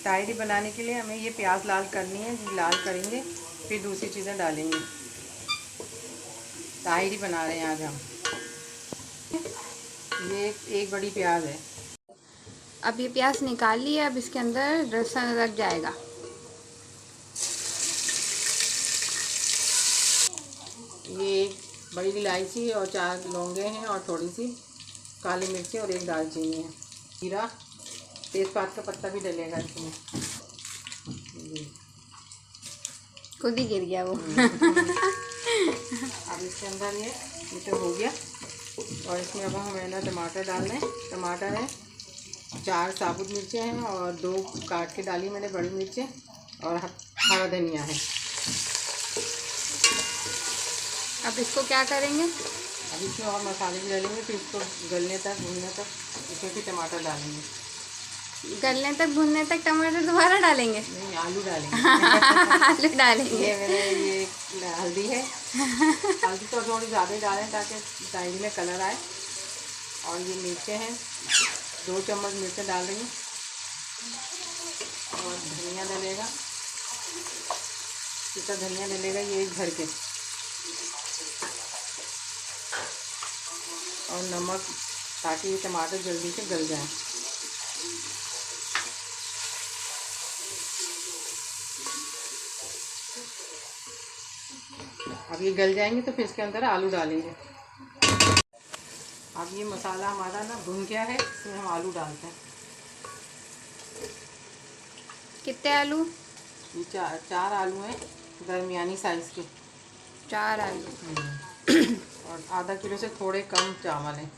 ताहिरी बनाने के लिए हमें ये प्याज लाल करनी है, लाल करेंगे फिर दूसरी चीज़ें डालेंगे। ताहिरी बना रहे हैं आज हम। ये एक बड़ी प्याज है। अब ये प्याज निकाल लिया, अब इसके अंदर लहसुन लग जाएगा। ये एक बड़ी इलायची और 4 लौंगे हैं और थोड़ी सी काली मिर्ची और एक दालचीनी है। जीरा, तेज़पात का पत्ता भी डलेगा इसमें। खुद ही गिर गया वो। अब इसके अंदर ये तो हो गया और इसमें अब हमें ना टमाटर डालना है। टमाटर है, 4 साबुत मिर्चें हैं और 2 काट के डाली मैंने बड़ी मिर्चें और हरा धनिया है। अब इसको क्या करेंगे? अब इसमें और मसाले भी डालेंगे, फिर इसको गलने तक भूनने तक इसमें फिर टमाटर डालेंगे। गलने तक भुनने तक टमाटर दोबारा डालेंगे? नहीं, आलू डालेंगे। आलू डालेंगे। ये मैंने ये हल्दी है, हल्दी तो थोड़ी ज़्यादा ही डालें ताकि ताहिरी में कलर आए। और ये मिर्चें हैं, 2 चम्मच मिर्चें डाल रही हूँ और धनिया डलेगा, इतना धनिया डलेगा ये एक भर के, और नमक ताकि ये टमाटर जल्दी से गल जाए। अब ये गल जाएंगे तो फिर इसके अंदर आलू डालेंगे। अब ये मसाला हमारा ना भुन गया है, इसमें हम आलू डालते हैं। कितने आलू? ये 4 आलू हैं, दरमियानी साइज़ के। 4 आलू। और आधा किलो से थोड़े कम चावल हैं।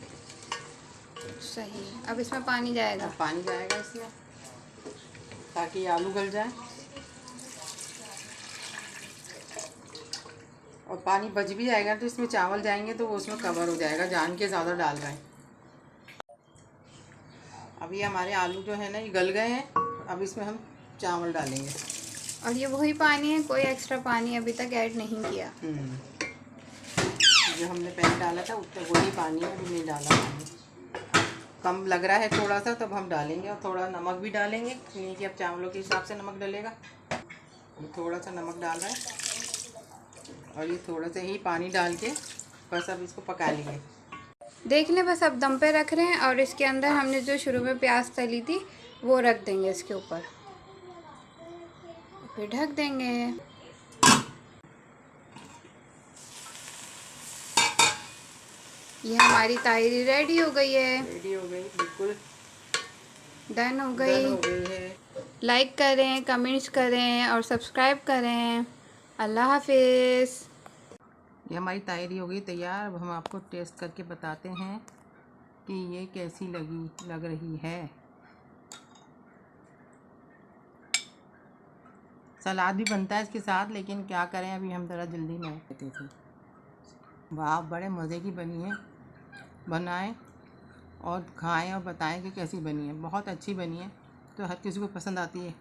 सही। अब इसमें पानी जाएगा? अब पानी जाएगा इसमें ताकि ये आलू गल जाए। और पानी बच भी जाएगा तो इसमें चावल जाएंगे तो वो उसमें कवर हो जाएगा, जान के ज़्यादा डाल रहे हैं। अब ये हमारे आलू जो है ना ये गल गए हैं, अब इसमें हम चावल डालेंगे। और ये वही पानी है, कोई एक्स्ट्रा पानी अभी तक ऐड नहीं किया? जो हमने पहले डाला था उतना वही पानी है, अभी नहीं डाला पानी। कम लग रहा है थोड़ा सा तब हम डालेंगे, और थोड़ा नमक भी डालेंगे, नहीं कि अब चावलों के हिसाब से नमक डलेगा। ये थोड़ा सा नमक डाल रहा है और ये थोड़ा सा ही पानी डाल के बस अब इसको पका लेंगे। देख लें, बस अब दम पे रख रहे हैं और इसके अंदर हमने जो शुरू में प्याज तली थी वो रख देंगे इसके ऊपर, फिर ढक देंगे। ये हमारी ताहिरी रेडी हो गई है। रेडी हो गई, बिल्कुल डन हो डन गई हो गई है। लाइक करें, कमेंट्स करें और सब्सक्राइब करें। अल्लाह हाफिज़। ये हमारी ताहिरी हो गई तैयार। अब हम आपको टेस्ट करके बताते हैं कि ये कैसी लग रही है। सलाद भी बनता है इसके साथ, लेकिन क्या करें अभी हम ज़रा जल्दी में कहते थे। वाह, बड़े मज़े की बनी है। बनाएं और खाएं और बताएं कि कैसी बनी है। बहुत अच्छी बनी है, तो हर किसी को पसंद आती है।